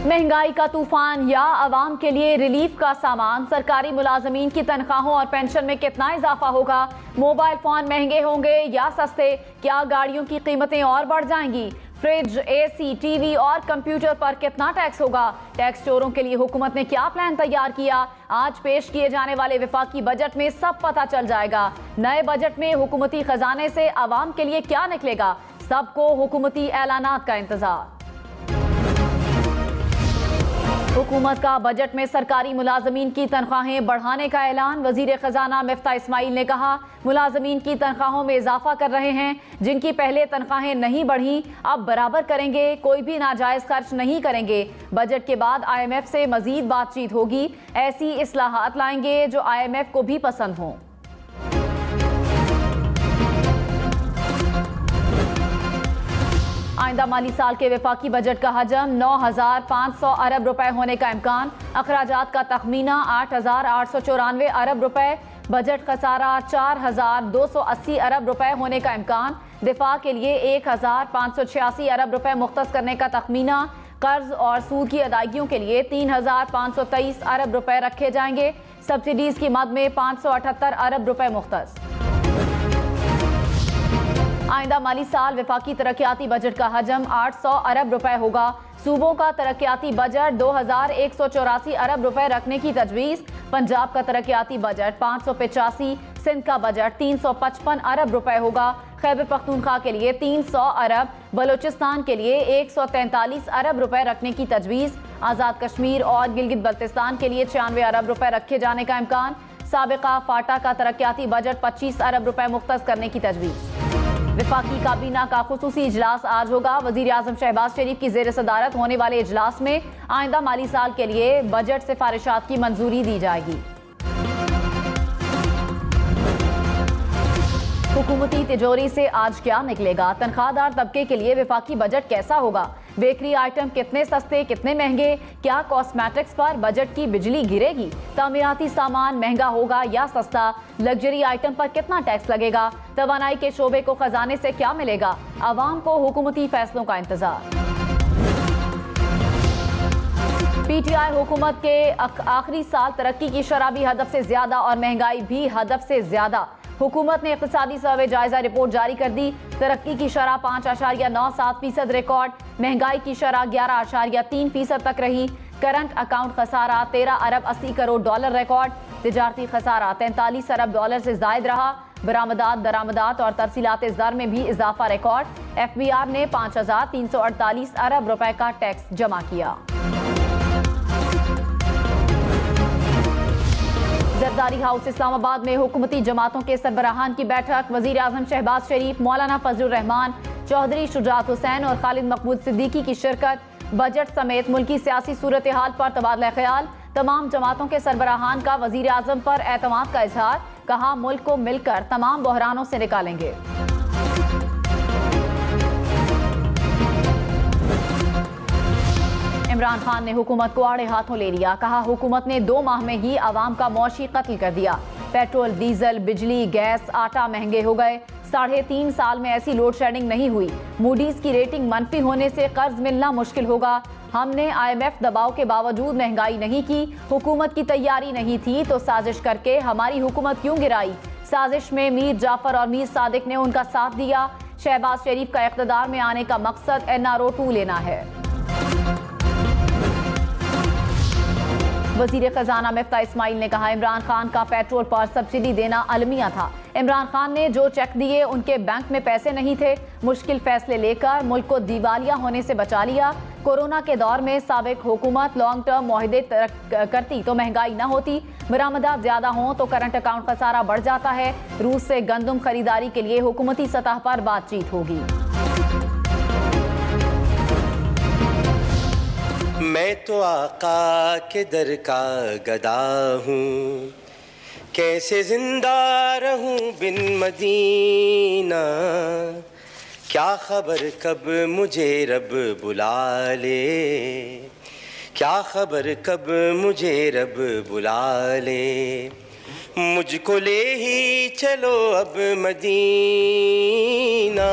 महंगाई का तूफान या आवाम के लिए रिलीफ का सामान, सरकारी मुलाजमीन की तनख्वाहों और पेंशन में कितना इजाफा होगा, मोबाइल फोन महंगे होंगे या सस्ते, क्या गाड़ियों की कीमतें और बढ़ जाएंगी, फ्रिज, एसी, टीवी और कंप्यूटर पर कितना टैक्स होगा, टैक्स चोरों के लिए हुकूमत ने क्या प्लान तैयार किया, आज पेश किए जाने वाले वफाकी बजट में सब पता चल जाएगा। नए बजट में हुकूमती खजाने से आवाम के लिए क्या निकलेगा, सबको हुकूमती ऐलानात का इंतजार। हुकूमत का बजट में सरकारी मुलाजमीन की तनख्वाहें बढ़ाने का ऐलान। वजीर खजाना मिफ्ता इस्माइल ने कहा, मुलाजमीन की तनख्वाहों में इजाफा कर रहे हैं, जिनकी पहले तनख्वाहें नहीं बढ़ी अब बराबर करेंगे, कोई भी नाजायज खर्च नहीं करेंगे। बजट के बाद IMF से मजीद बातचीत होगी, ऐसी इस्लाहात लाएंगे जो IMF को भी पसंद हों। आइंदा माली साल के वफाकी बजट का हजम 9,500 अरब रुपए होने का इम्कान, अखराजात का तखमीना 8,894 अरब रुपए, बजट खसारा 4,280 अरब रुपए होने का इम्कान, दिफा के लिए 1,586 अरब रुपए मुख्तस करने का तखमीना, कर्ज और सूद की अदायगियों के लिए 3,523 अरब रुपए रखे जाएंगे, सब्सिडीज की मद में 578 अरब रुपए मुख्तस। आइंदा माली साल वफाकी तरक्याती बजट का हजम 800 अरब रुपए होगा। सूबों का तरक्याती बजट 2,184 अरब रुपए रखने की तजवीज़। पंजाब का तरक्याती बजट 585, सिंध का बजट 355 अरब रुपए होगा। खैबर पख्तूनख्वा के लिए 300 अरब, बलोचिस्तान के लिए 143 अरब रुपए रखने की तजवीज़। आज़ाद कश्मीर और गिलगित बल्तिस्तान के लिए 96 अरब रुपए रखे जाने का इम्कान। साबिका फाटा का तरक्याती बजट 25 अरब रुपए मुख्तस करने की तजवीज़। वफाकी काबीना का खुसूसी इजलास आज होगा। वजीर आजम शहबाज शरीफ की जेर सदारत होने वाले इजलास में आइंदा माली साल के लिए बजट सिफारिशात की मंजूरी दी जाएगी। हुकूमती तिजोरी से आज क्या निकलेगा, तनख्वाहदार तबके के लिए वफाकी बजट कैसा होगा, बेकरी आइटम कितने सस्ते कितने महंगे, क्या कॉस्मेटिक्स पर बजट की बिजली गिरेगी, तामीराती सामान महंगा होगा या सस्ता, लग्जरी आइटम पर कितना टैक्स लगेगा, तवानाई के शोबे को खजाने से क्या मिलेगा, आवाम को हुकूमती फैसलों का इंतजार। PTI हुकूमत के आखिरी साल तरक्की की शरह भी हदफ से ज्यादा और महंगाई भी हदफ से ज्यादा। हुकूमत ने इक़्तिसादी सर्वे जायजा रिपोर्ट जारी कर दी। तरक्की की शरह 5.97% रिकॉर्ड, महंगाई की शरह 11.3% तक रही। करंट अकाउंट खसारा 13 अरब 80 करोड़ डॉलर रिकॉर्ड, तिजारती खसारा 43 अरब डॉलर से जायद रहा। बरामदात, दरामदात और तरसीलात ज़र में भी इजाफा रिकॉर्ड। FBR ने 5,348 अरब रुपए का टैक्स जमा किया। जरदारी हाउस इस्लामाबाद में हुकूमती जमातों के सरबराहान की बैठक। वजीर आजम शहबाज शरीफ, मौलाना फजलुर रहमान, चौधरी शुजात हुसैन और खालिद मकबूल सिद्दीकी की शिरकत। बजट समेत मुल्की सियासी सूरत हाल पर तबादला ख्याल। तमाम जमातों के सरबराहान का वजीर आजम पर एतमाद का इजहार, कहा मुल्क को मिलकर तमाम बहरानों से निकालेंगे। इमरान खान ने हुकूमत को आड़े हाथों ले लिया, कहा हुकूमत ने 2 माह में ही आवाम का मौशी कत्ल कर दिया। पेट्रोल, डीजल, बिजली, गैस, आटा महंगे हो गए। 3.5 साल में ऐसी लोड शेडिंग नहीं हुई। मूडीज की रेटिंग मनफी होने से कर्ज मिलना मुश्किल होगा। हमने IMF दबाव के बावजूद महंगाई नहीं की। हुकूमत की तैयारी नहीं थी तो साजिश करके हमारी हुकूमत क्यों गिराई। साजिश में मीर जाफर और मीर सादिक ने उनका साथ दिया। शहबाज शरीफ का इख्तिदार में आने का मकसद NRO 2 लेना है। वजीर खजाना मिफ्ता इस्माइल ने कहा, इमरान खान का पेट्रोल पर सब्सिडी देना अलमिया था। इमरान खान ने जो चेक दिए उनके बैंक में पैसे नहीं थे। मुश्किल फैसले लेकर मुल्क को दिवालिया होने से बचा लिया। कोरोना के दौर में साबिक हुकूमत लॉन्ग टर्म मुआहदे करती तो महंगाई न होती। बरामदात ज्यादा हों तो करंट अकाउंट खसारा बढ़ जाता है। रूस से गंदम खरीदारी के लिए हुकूमती सतह पर बातचीत होगी। मैं तो आका के दर का गदा हूँ, कैसे जिंदा रहूँ बिन मदीना, क्या खबर कब मुझे रब बुला ले, क्या खबर कब मुझे रब बुला ले, मुझको ले ही चलो अब मदीना।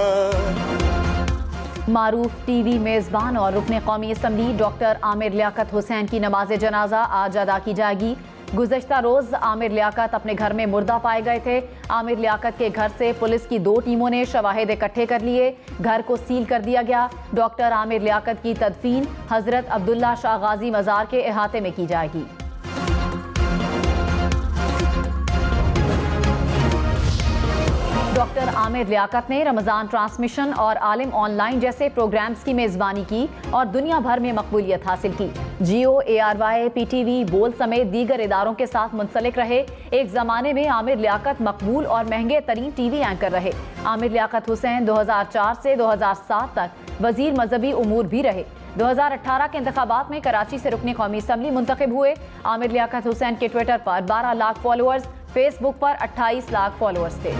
मारूफ टीवी मेज़बान और रुकने कौमी असम्बली डॉक्टर आमिर लियाकत हुसैन की नमाज जनाजा आज अदा की जाएगी। गुज़श्ता रोज़ आमिर लियाकत अपने घर में मुर्दा पाए गए थे। आमिर लियाकत के घर से पुलिस की 2 टीमों ने शवाहिद इकट्ठे कर लिए। घर को सील कर दिया गया। डॉक्टर आमिर लियाकत की तदफीन हज़रत अब्दुल्ला शाह गाजी मज़ार के अहाते में की जाएगी। डॉक्टर आमिर लियाकत ने रमज़ान ट्रांसमिशन और आलिम ऑनलाइन जैसे प्रोग्राम्स की मेज़बानी की और दुनिया भर में मकबूलियत हासिल की। जियो, ARY, PTV, बोल समेत दीगर इदारों के साथ मुंसलिक रहे। एक ज़माने में आमिर लियाकत मकबूल और महंगे तरीन TV एंकर रहे। आमिर लियाकत हुसैन 2004 से 2007 तक वज़ीर मजहबी उमूर भी रहे। 2018 के इंतखाबात में कराची से रुकने कौमी असम्बली मुंतखब हुए। आमिर लियाकत हुसैन के ट्विटर पर 12 लाख फॉलोअर्स, फेसबुक पर 28 लाख फॉलोअर्स थे।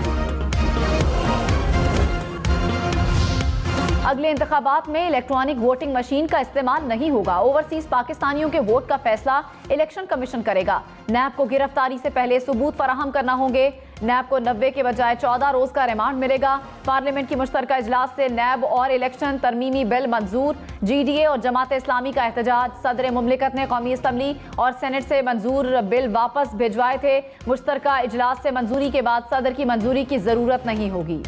अगले इंतखाबात में इलेक्ट्रॉनिक वोटिंग मशीन का इस्तेमाल नहीं होगा। ओवरसीज पाकिस्तानियों के वोट का फैसला इलेक्शन कमीशन करेगा। नैब को गिरफ्तारी से पहले सबूत फराहम करना होंगे। नैब को 90 के बजाय 14 रोज का रिमांड मिलेगा। पार्लियामेंट की मुश्तरका इजलास से नैब और इलेक्शन तरमीमी बिल मंजूर। GDA और जमात इस्लामी का एहतजाज। सदर मुमलिकत ने कौमी असम्बली और सेनेट से मंजूर बिल वापस भिजवाए थे। मुश्तरका इजलास से मंजूरी के बाद सदर की मंजूरी की जरूरत नहीं होगी।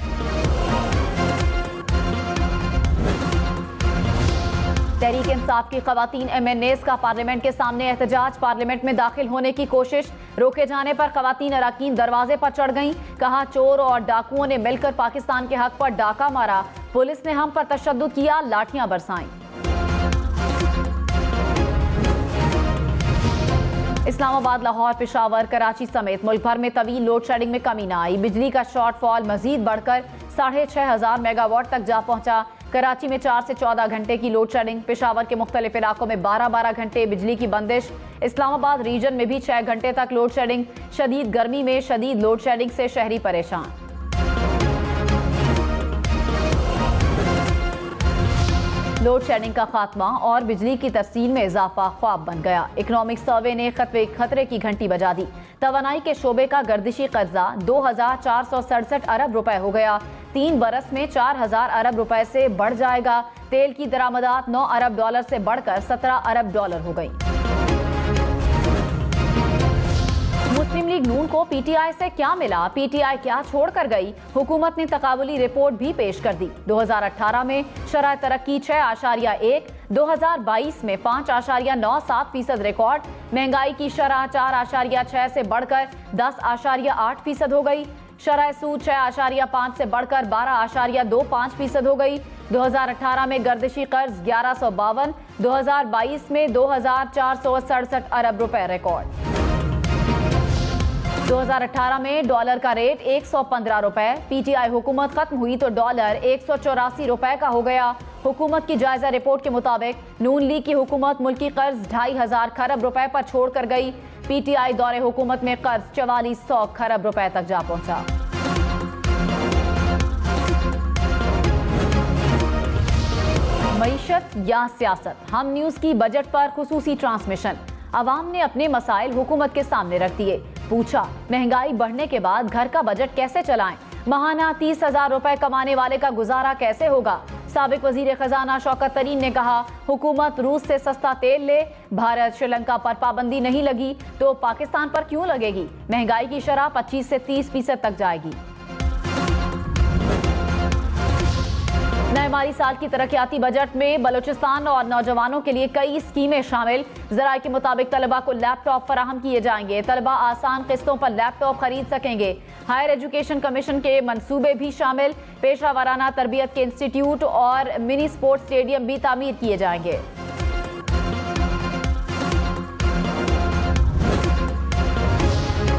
तहरीक इंसाफ की खवातीन MNAs का पार्लियामेंट के सामने एहतजाज। पार्लियामेंट में दाखिल होने की कोशिश रोके जाने पर खवातीन अराकीन दरवाजे पर चढ़ गईं। कहा चोर और डाकुओं ने मिलकर पाकिस्तान के हक पर डाका मारा। पुलिस ने हम पर तशद्दुद किया, लाठियां बरसाईं। इस्लामाबाद, लाहौर, पेशावर, कराची समेत मुल्क भर में तवील लोड शेडिंग में कमी न आई। बिजली का शॉर्टफॉल मजीद बढ़कर 6,500 मेगावाट तक जा पहुंचा। कराची में 4 से 14 घंटे की लोड शेडिंग। पेशावर के मुख्तलिफ इलाकों में 12-12 घंटे बिजली की बंदिश। इस्लामाबाद रीजन में भी 6 घंटे तक लोड शेडिंग। शदीद गर्मी में शदीद लोड शेडिंग से शहरी परेशान। लोड शेडिंग का खात्मा और बिजली की तस्सील में इजाफा ख्वाब बन गया। इकोनॉमिक सर्वे ने खतरे की घंटी बजा दी। तवानाई के शोबे का गर्दिशी कर्जा 2,467 अरब रुपए हो गया। 3 बरस में 4,000 अरब रुपए से बढ़ जाएगा। तेल की दरामदात 9 अरब डॉलर से बढ़कर 17 अरब डॉलर हो गई। मुस्लिम लीग नून को PTI से क्या मिला, PTI क्या छोड़ कर गई? हुकूमत ने तकाबुली रिपोर्ट भी पेश कर दी। 2018 में शरह तरक्की 6.1, 2022 में 5.97% रिकॉर्ड। महंगाई की शरह 4.6 से बढ़कर 10.8% हो गई। शरह सूद 6.5 से बढ़कर 12.25% हो गई। 2018 में गर्दिशी कर्ज 1152, 2022 में 2,467 अरब रुपए रिकॉर्ड। 2018 में डॉलर का रेट 115 रुपए। PTI हुकूमत खत्म हुई तो डॉलर 184 रुपए का हो गया। हुकूमत की जायजा रिपोर्ट के मुताबिक नून लीग की हुकूमत मुल्की कर्ज 2,500 खरब रुपए पर छोड़ कर गई। PTI दौरे हुकूमत में कर्ज 4400 खरब रुपए तक जा पहुंचा। मईशत या सियासत, हम न्यूज की बजट पर खुसूसी ट्रांसमिशन। अवाम ने अपने मसाइल हुकूमत के सामने रख दिए। पूछा, महंगाई बढ़ने के बाद घर का बजट कैसे चलाएं? महाना 30,000 रुपए कमाने वाले का गुजारा कैसे होगा? साबिक वजीर खजाना शौकत तरीन ने कहा, हुकूमत रूस से सस्ता तेल ले। भारत श्रीलंका पर पाबंदी नहीं लगी तो पाकिस्तान पर क्यों लगेगी? महंगाई की शरह 25 से 30% तक जाएगी। नए माली साल की तरक्याती बजट में बलूचिस्तान और नौजवानों के लिए कई स्कीमें शामिल। ज़राए के मुताबिक तलबा को लैपटॉप फराहम किए जाएंगे। तलबा आसान किस्तों पर लैपटॉप खरीद सकेंगे। हायर एजुकेशन कमीशन के मंसूबे भी शामिल। पेशा वाराना तरबियत के इंस्टीट्यूट और मिनी स्पोर्ट्स स्टेडियम भी तामीर किए जाएंगे।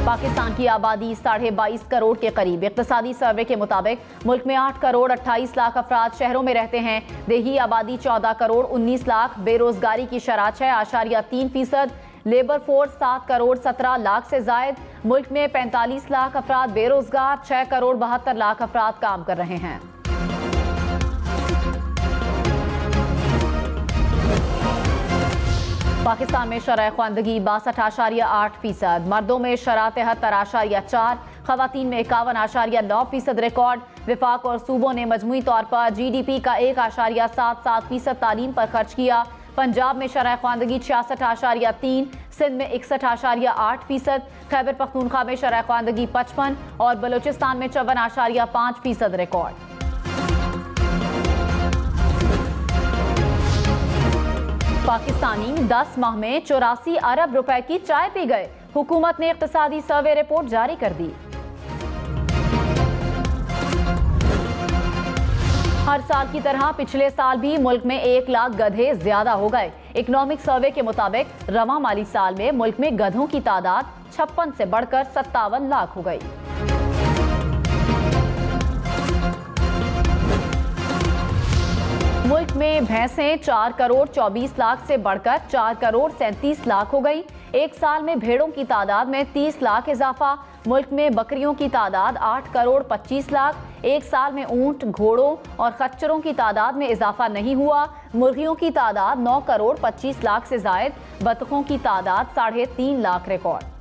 पाकिस्तान की आबादी 22.5 करोड़ के करीब। इक्तिसादी सर्वे के मुताबिक मुल्क में 8 करोड़ 28 लाख अफराद शहरों में रहते हैं। देही आबादी 14 करोड़ 19 लाख। बेरोजगारी की शरह 6.3%। लेबर फोर्स 7 करोड़ 17 लाख से जायद। मुल्क में 45 लाख अफराद बेरोजगार। 6 करोड़ 72 लाख अफराद काम कर रहे हैं। पाकिस्तान में शरह ख्वानदगी 62.8%। मर्दों में शरह 73.4। खवातीन में 51.9% रिकॉर्ड। वफाक और सूबों ने मजमूई तौर पर GDP का 1.77% तालीम पर खर्च किया। पंजाब में शरह ख्वानदगी 66.3, सिंध में 61.8%, खैबर पख्तूनख्वा में शरह ख्वानदगी 55 और बलूचिस्तान में 54.5% रिकॉर्ड। पाकिस्तानी 10 माह में 84 अरब रुपए की चाय पी गए। हुकूमत ने इक्तिसादी सर्वे रिपोर्ट जारी कर दी। हर साल की तरह पिछले साल भी मुल्क में 1 लाख गधे ज्यादा हो गए। इकोनॉमिक सर्वे के मुताबिक रवां माली साल में मुल्क में गधों की तादाद 56 से बढ़कर 57 लाख हो गई। मुल्क में भैंसें 4 करोड़ 24 लाख से बढ़कर 4 करोड़ 37 लाख हो गई। एक साल में भेड़ों की तादाद में 30 लाख इजाफा। मुल्क में बकरियों की तादाद 8 करोड़ 25 लाख। एक साल में ऊंट, घोड़ों और खच्चरों की तादाद में इजाफा नहीं हुआ। मुर्गियों की तादाद 9 करोड़ 25 लाख से जायद। बतखों की तादाद 3.5 लाख रिकॉर्ड।